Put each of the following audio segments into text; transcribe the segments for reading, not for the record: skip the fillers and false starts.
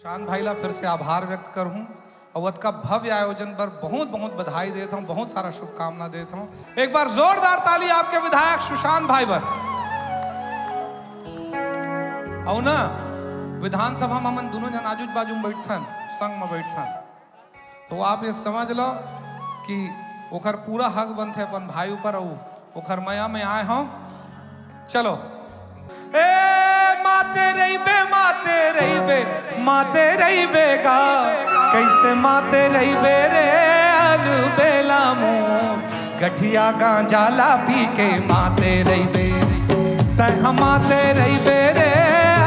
शान भाई ला फिर से आभार व्यक्त करूं। अवध का भव्य आयोजन पर बहुत बहुत बधाई देता हूं, बहुत सारा शुभकामना देता हूं। एक बार जोरदार ताली आपके विधायक सुशांत भाई पर। और ना विधानसभा में मन दोनों जन आजू बाजू में बैठन, संग में बैठन, तो आप ये समझ लो कि ओकर पूरा हक बनते अपन भाई ऊपर। ओकर मया में आए हों। चलो ए माते रहीबे माते रहीबे माते रहीबे गा, कैसे माते रहीबे रे अलू बेला मुँह गठिया गांजाला पी के माते रहीबे तह माते रहीबे रे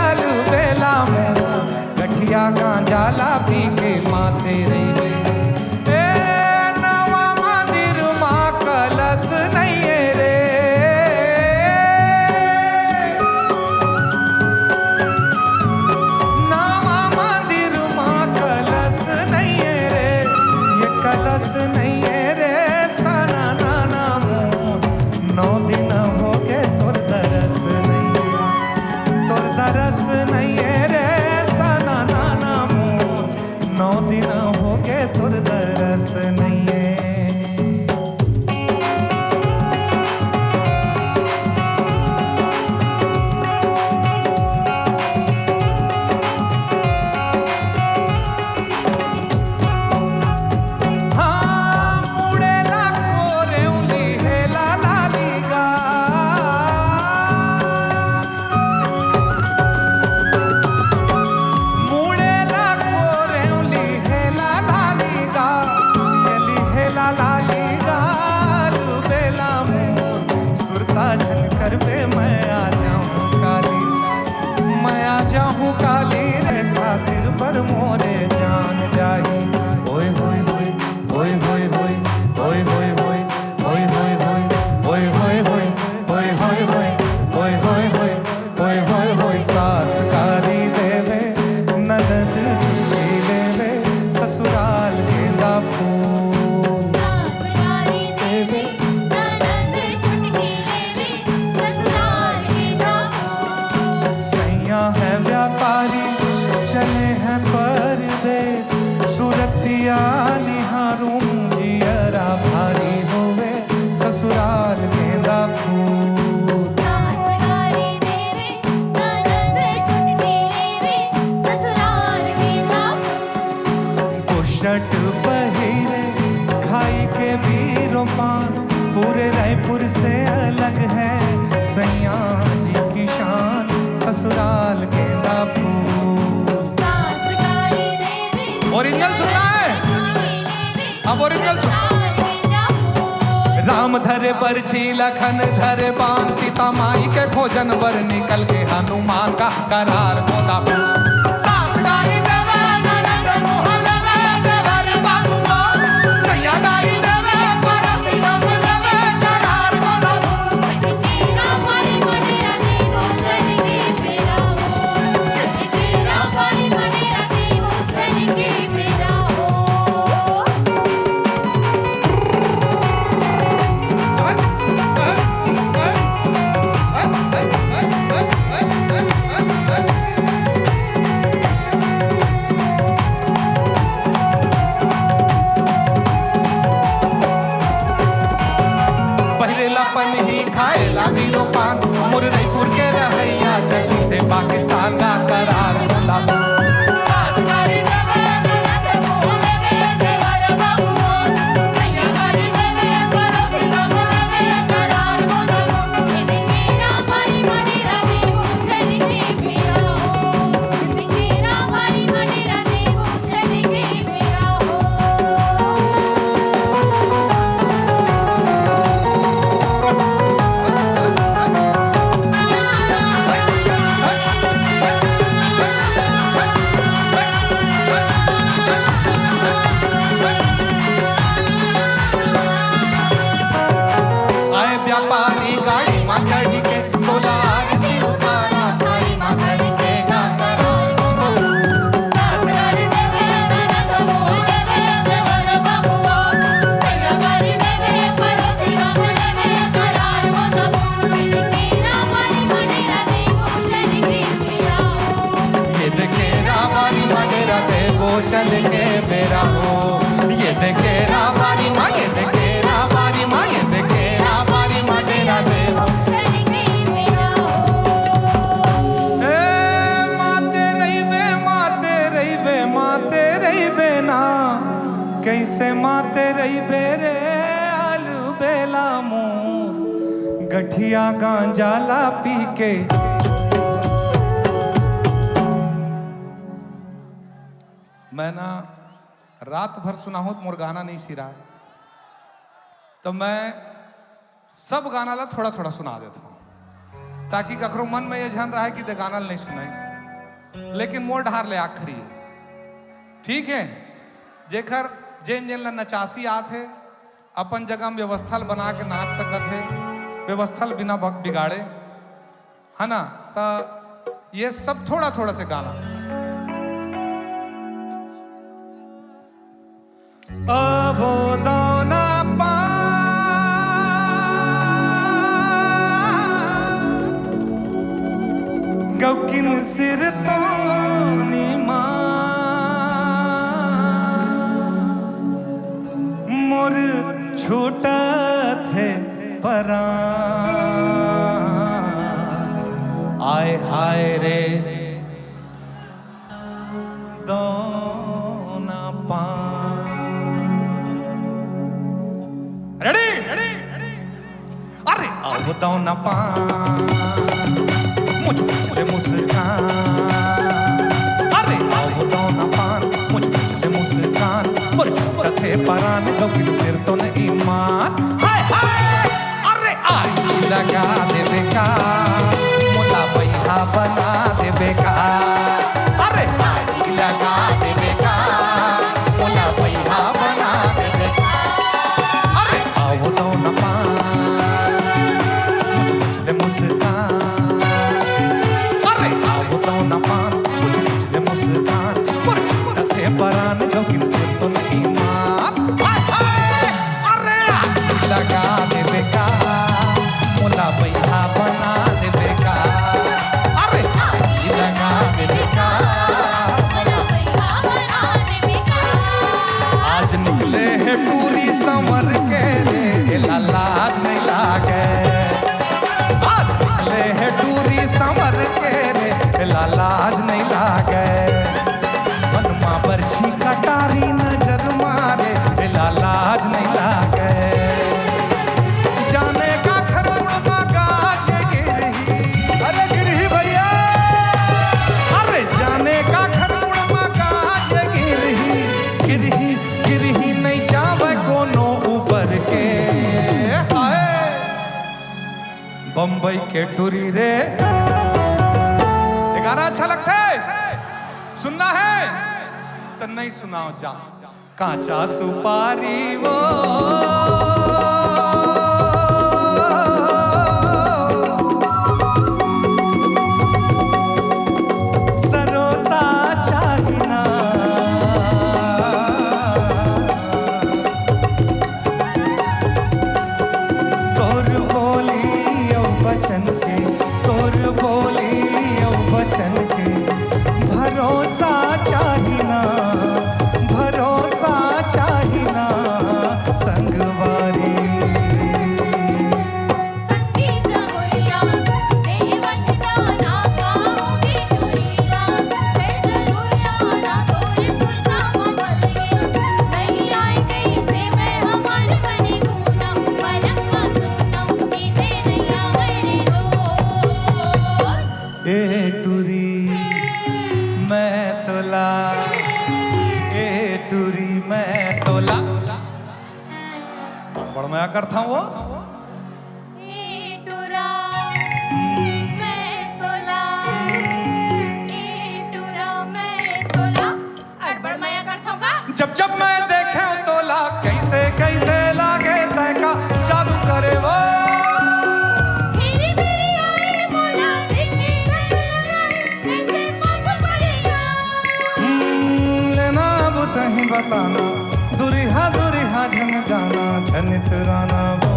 अलू बेला मुँह गठिया गांजाला पी के माते रहीबे। ए नवा मंदिर माँ कलश नहीं है रे, नहीं है रे साना नाना मोर 9 दिन हो गए तोर दरस नहीं है, तोर दरस नहीं है रे साना नाना मोर 9 दिन हो गए तोर दरस नहीं है। काली रे खातिर पर मोरे जान जाई ओए होए होए ओए होए होए ओए होए होए ओए होए होए ओए होए होए ओए होए होए ओए होए होए ओए होए होए सास काली देवे ननद चुटकी देवे ससुराल गेंदा फूल, सास काली देवे ननद चुटकी देवे ससुराल गेंदा फूल। सैया है व्यापारी चले हैं परदेश, सूरतिया निहारूं जियरा भारी होवे ससुराल गेंदा फूल, सास काली देवे ननद चुटकी देवे ससुराल गेंदा फूल। बुशट पहिरे खाई के बीरों पान पूरे रायपुर से अलग है सैया जी की शान ससुराल गेंदा फूल। ओरिजिनल सुनना है, अब ओरिजिनल राम धरे बरछी लखन धरे बाण, सीता माई के खोजन बर निकल के हनुमान का करार गोदा फूल। सास गारी देवे ननद मुँह लवे देवर बाबू मोर, सैया गारी देवे परसी हम लवे करार गोदा फूल। तेरा मारी मनेरा देवो चलेंगे मेरा हो, तेरा मारी मनेरा देवो चलेंगे मेरा हो। देवो चल के बेरा हो। ये देखे रामारी माँ, ये देखे रामारी माँ, ये देखे रामारी माँ डेरा देवो चल के बेरा हो। माते रही बे, माते रही बे, माते रही बे ना, कैसे माते रही बे रे आलू बेला मोर, गठिया गांजाला पी के। मैं ना रात भर सुना हूं तो मोर गाना नहीं सी रहा है, तो मैं सब गाना ला थोड़ा थोड़ा सुना देता हूं ताकि कखरो मन में ये झन रहा है कि दे गाना नहीं सुनाई, लेकिन मोर ढार ले आखिरी है, ठीक है। जेकर जेन जेन ला नचासी आत है अपन जगह में व्यवस्था बना के नाच सकत है, व्यवस्था बिना बिगाड़े, है ना। तो ये सब थोड़ा थोड़ा से गाना। अबो दोना पा गौकिन सिर तो नीमा मोर छूटा थे परा आय हाय रे दोना पा। रेडी रेडी अरे अब दोना पा मुझ चले मुस्कान, अरे अब दोना पान मुझ चले मुस्कान, और छूटा थे परान गौकिन सिर तो नहीं मान। हाय हाय अरे आई लगा दे बेकार, मुला बैहा बना दे बेकार, अरे आई लगा दे बेकार, मुला बैहा बना दे बेकार। अरे अब दोना पान मुझ चले मुस्कान, ना पान मुझ चले मुस्कान, और छूटा थे परान गौकिन सिर तो नहीं मान। हाय हाय अरे आग लगा दे बेकार, मुला बैहा बना दे बेकार, अरे आग लगा दे बेकार, मुला बैहा बना दे बेकार। आज निकले है पूरी संवर के रे लाज नहीं लागे, आज निकले है टूरी संवर के रे लाज नहीं लागे, मनमा बरछी कटारी नजर मारे लाज नहीं लागे। जाने का खरबुड़ मगाज गिरही, अरे गिरही भैया, अरे जाने का खरबुड़ मगाज गिरही, गिरही गिरही नहीं जावे कोनो ऊपर के। हाय बम्बई के टूरी रे गाना अच्छा लगता है, सुनना है तो नहीं सुनाओ जा। कांचा सुपारी वो सरोता चाहिना, तोर बोली ओ बचन के, तोर बोली वचन के भरोसा चाहिना, भरोसा चाहिना संगवारी। संगीत होरिया देवचना ना गाओगे टुरीला, है जरूर आना तोरे सुरता मसलिए, नहीं आए कैसे मैं हमल बनी गुनम, पलक सुनम कीते नैया मेरे दोस्त। ए टूरी मैं तोला, ए टूरी मैं तोला, बड़ा मजा करता हूँ वो। ए टुरा मैं तोला, ए टुरा मैं तोला, अड़बड़ माया करता हूँ का। जब जब मैं देखे तोला कैसे कैसे लागे तैका जादू करे वो। तेरी मेरी आई बोला देखे कैसे पाछा पड़ेगा। लेना बुतही बताना, दुरिहा दुरिहा झन जाना, झनित राना वो।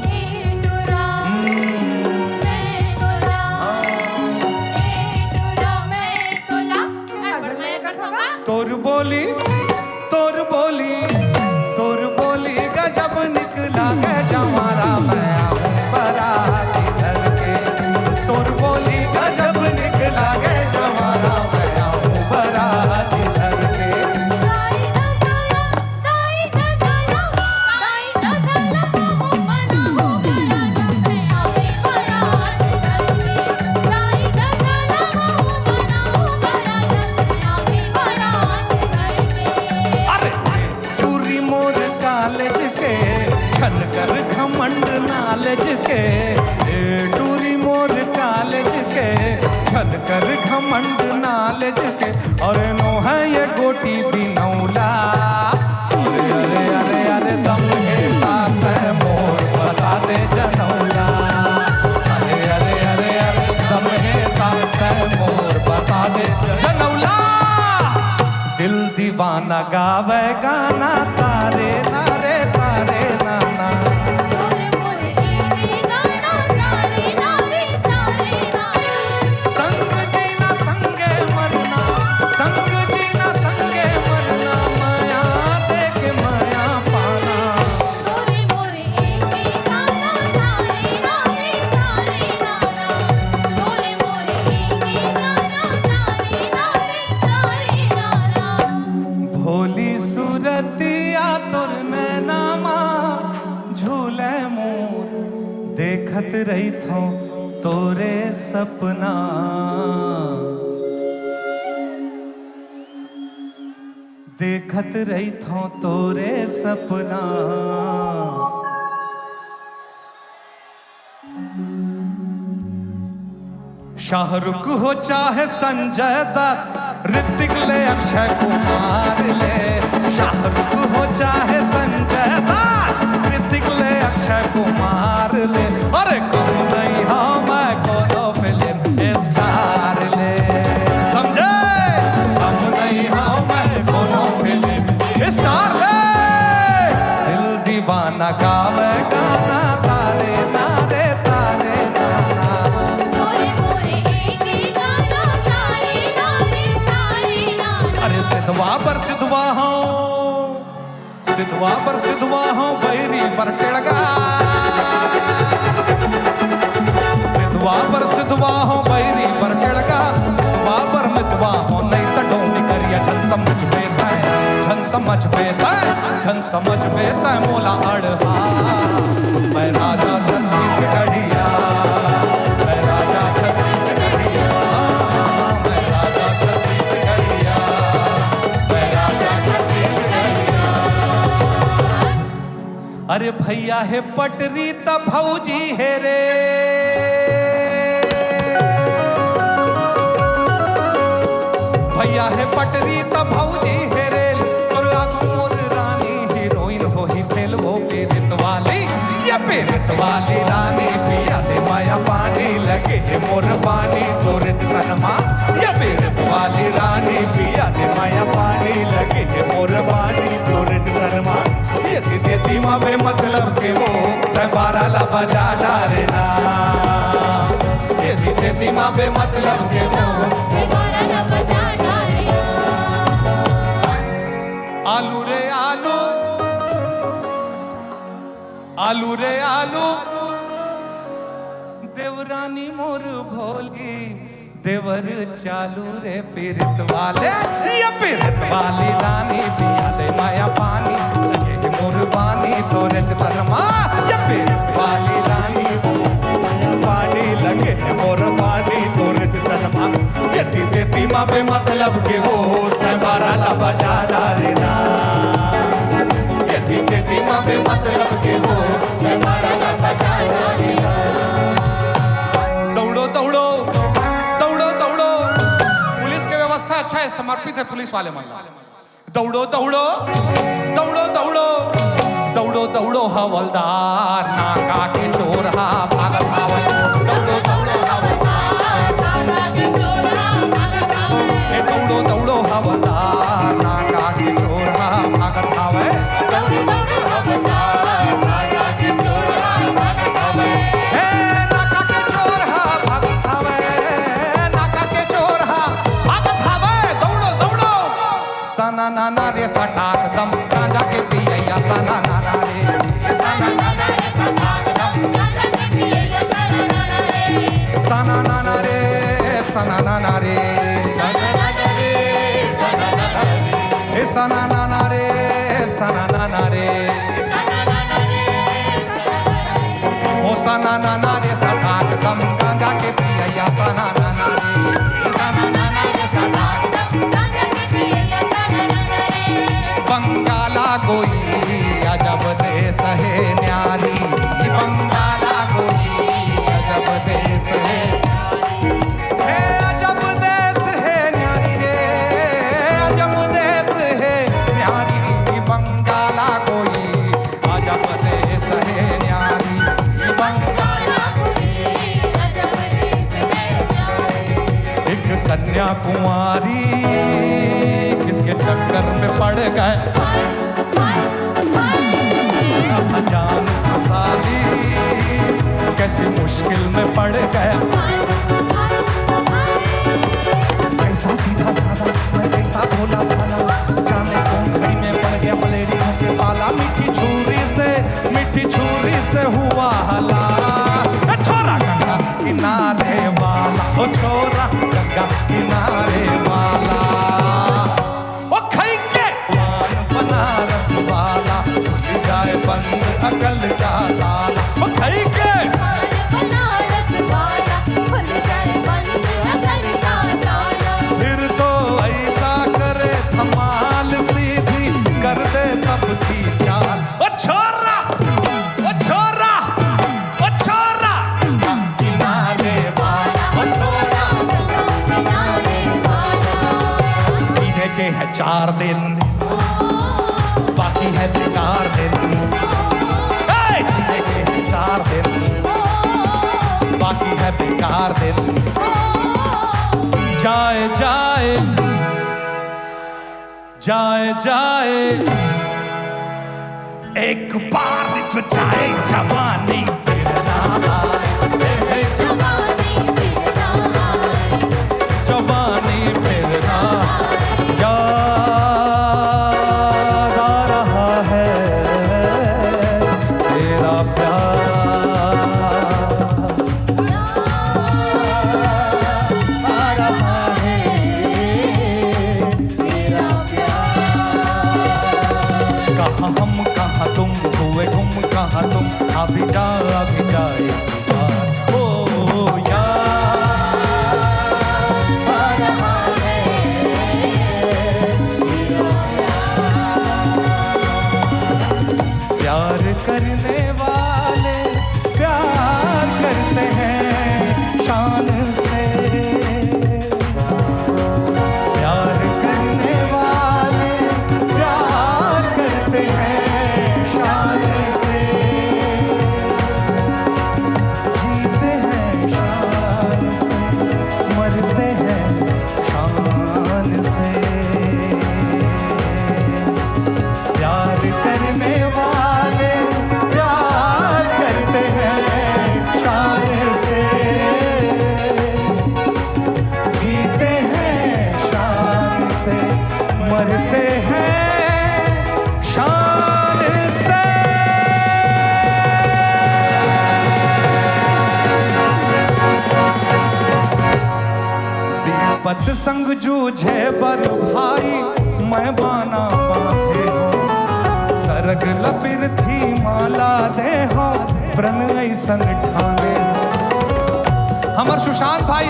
ए टुरा मैं तोला, ए टुरा मैं तोला, अड़बड़ माया करता हूँ तोर बोली तोर बोली तोर बोली गजब निकला है जमारा मैं आऊं बारात इधर के तोर बोली गजब निकला है जमारा मैं आऊं बारात इधर के छनकर घमंड नालज के टूरी मोर कॉलेज के छनकर घमंड नालज के और नो है ये गोटी बिनौला अरे अरे अरे अरे दम है तात है मोर बता दे जनौला अरे अरे अरे अरे दम है तात है मोर बता दे जनौला दिल दीवाना गावे गाना तारे नारे तारे नाना संग जीना संगे मरना संग जीना संगे मरना माया देख माया पाना भोली सूरतिया तोर नैनामा झूले मोर देखत रही थो तोरे सपना देखत रही थो तोरे सपना शाहरुख हो चाहे संजय दत्त ऋतिक ले अक्षय कुमार ले शाहरुख हो चाहे संजय दत्त ऋतिक ले अक्षय कुमार ले अरे कम नहीं हो मैं कोनो फिल्म स्टार ले समझे कम नहीं हो मैं कोनो फिल्म स्टार ले दिल दीवाना गावे गाना तारे नारे तारे नाना अरे सिद्धवा पर सिद्धवा हो सिद्धवा पर सिद्धवा हो बैरी पर टिड़गा सिद्धवा पर सिद्धवा हो बैरी पर टिड़गा मितवा पर मितवा हो नहीं तो डोंगी करिया झन समझ बेता झन समझ बेता झन समझ बेता मोला अड़हा मैं राजा छत्तीसगढ़िया मैं राजा छत्तीसगढ़िया मैं राजा छत्तीसगढ़िया मैं राजा छत्तीसगढ़िया अरे भैया है पटरी त भौजी है रे भैया है पटरी त भौजी है रे तोर आगू मोर रानी हीरोइन हो ही फेल वो पीरित वाली ये पीरित वाली रानी पिया दे माया पानी लगे है मोर पानी तोरे तनमा ये पीरित वाली रानी पिया दे माया पानी लगे है मोर पानी तोरे तनमा यदि देती माँ बे मतलब के वो मैं बारा ला बजा डारे ना यदि देती माँ बे मतलब के वो आलू रे आलू आलू रे आलू देवरानी मोर भोली देवर चालू रे पीरित वाले ये पीरित वाली रानी पिया दे माया पानी लगे मोर बानी तोरे तनमा ये पीरित वाली रानी माया पानी लगे मोर बानी तोरे तनमा यदि देती माँ पे मतलब के वो बारा ला बजा डारे ना यदि देती माँ पे मतलब के वो बारा ला बजा डारे ना दौड़ो दौड़ो दौड़ो दौड़ो पुलिस की व्यवस्था अच्छा है समर्पित है पुलिस वाले महिला दौड़ो दौड़ो दौड़ो दौड़ो दौड़ो दौड़ो हवलदार नाका के चोर हा भागत हावे दौड़ो दौड़ो हवलदार नाका के चोर हा भागत हावे दौड़ो दौड़ो हवलदार नाका के चोर हा भागत हावे दौड़ो दौड़ो हवलदार नाका के चोर हा भागत हावे नाका के चोर हा भागत हावे नाका के चोर हा भागत हावे दौड़ो दौड़ो सना नाना रे सटाक दम गांजा के पियैया सना नाना रे सना नाना रे सटाक दम गांजा के पियैया सना नाना रे सना नाना रे सना नाना रे सना नाना रे सना नाना रे ए सना नाना रे सना नाना रे ओ सना नाना रे सटाक दम गांजा के पियैया सना नाना रे सना नाना रे सटाक दम गांजा के पियैया सना नाना रे बंगाला कोई अजब देश है न्यारी बंगाला कोई अजब देश है अजब देश है न्यारी रे अजब देश है न्यारी बंगाला कोई अजब देश है न्यारी बंगाला कोई अजब देश है न्यारी एक कन्याकुमारी किसके चक्कर में पड़ गए जान फसाली कैसी मुश्किल में पड़ गया कैसा सीधा साधा मैं कैसा भोला भाला जाने कौन घड़ी में पड़ गया मलेरी मुझे पाला मीठी छुरी से हुआ हला छोरा गंगा किनारे वाला ओ छोरा गंगा किनारे वाला ओ खाई के पान बनारस वाला जाए बंद अकल का ताला ओ खाई के बनारस वाला खुल जाए बंद अकल का ताला फिर तो ऐसा करे धमाल सीधी कर दे सबकी चाल ओ छोरा ओ छोरा ओ छोरा किनारे वाला ओ छोरा किनारे वाला जीने के है 4 दिन बाकी है बेकार दिन जीने के है 4 दिन बाकी है बेकार दिन जाए जाए जाए जाए एक बार जो जाए जवानी फिर ना आए जवानी फिर ना आए जवानी फिर ना याद आ रहा है तेरा प्यार आ रहा है तेरा प्यार कहाँ हम कहाँ तुम हुए गुम कहाँ तुम अभी जा एक बार ओ याद आ रहा है प्यार करने वाले प्यार करते हैं शान से प्यार करने वाले प्यार करते हैं शान से जीते हैं शान से मरते हैं शान से प्यार करने वाले प्यार करते हैं शान से जीते हैं शान से मरते हैं शान से विपत संग जूझे बर भाई मैं बाना बांधे हूँ सरग लपिर थी माला दे हो प्रण ऐसन ठाने हमर सुशांत भाई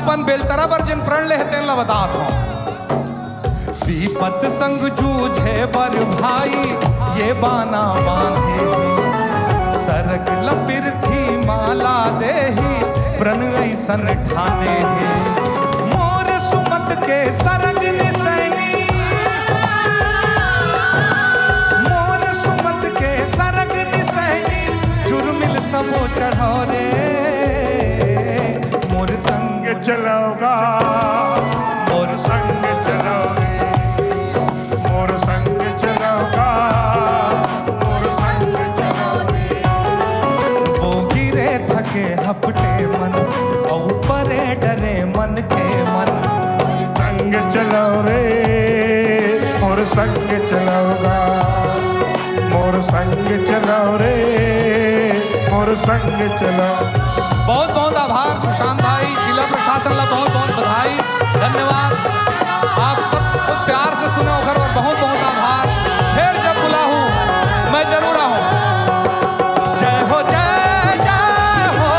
अपन बेलतरा पर जिन प्रण लेते ला बतात हो विपत संग जूझे बर भाई ये बाना बांधे सरग लपिर थी माला दे प्रण ऐसन ठाने मोर सुमत के सरग निसैनी मोर सुमत के सरग निसैनी जुर्मिल सबो चढ़ो रे मोर संग चलोगा मोर संग चलोगे मोर संग चलोगा मोर संग चलोगे वो गिरे थके हपटे मन और परे डरे मन के मन संग चलो रे संग चलोगा मोर संग चलो रे मोर संग चलो। बहुत बहुत आभार सुशांत भाई, जिला प्रशासन ला बहुत बहुत बधाई, धन्यवाद। आप सब प्यार से सुनो घर और बहुत बहुत आभार। फिर जब बुलाऊं मैं जरूर आऊं। जय हो जय जय हो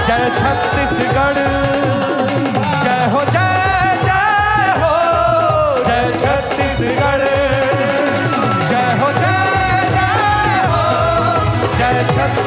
जय छत्तीसगढ़, जय हो जय जय हो जय छत्तीसगढ़, जय हो जय जय हो जय छत्तीसगढ़।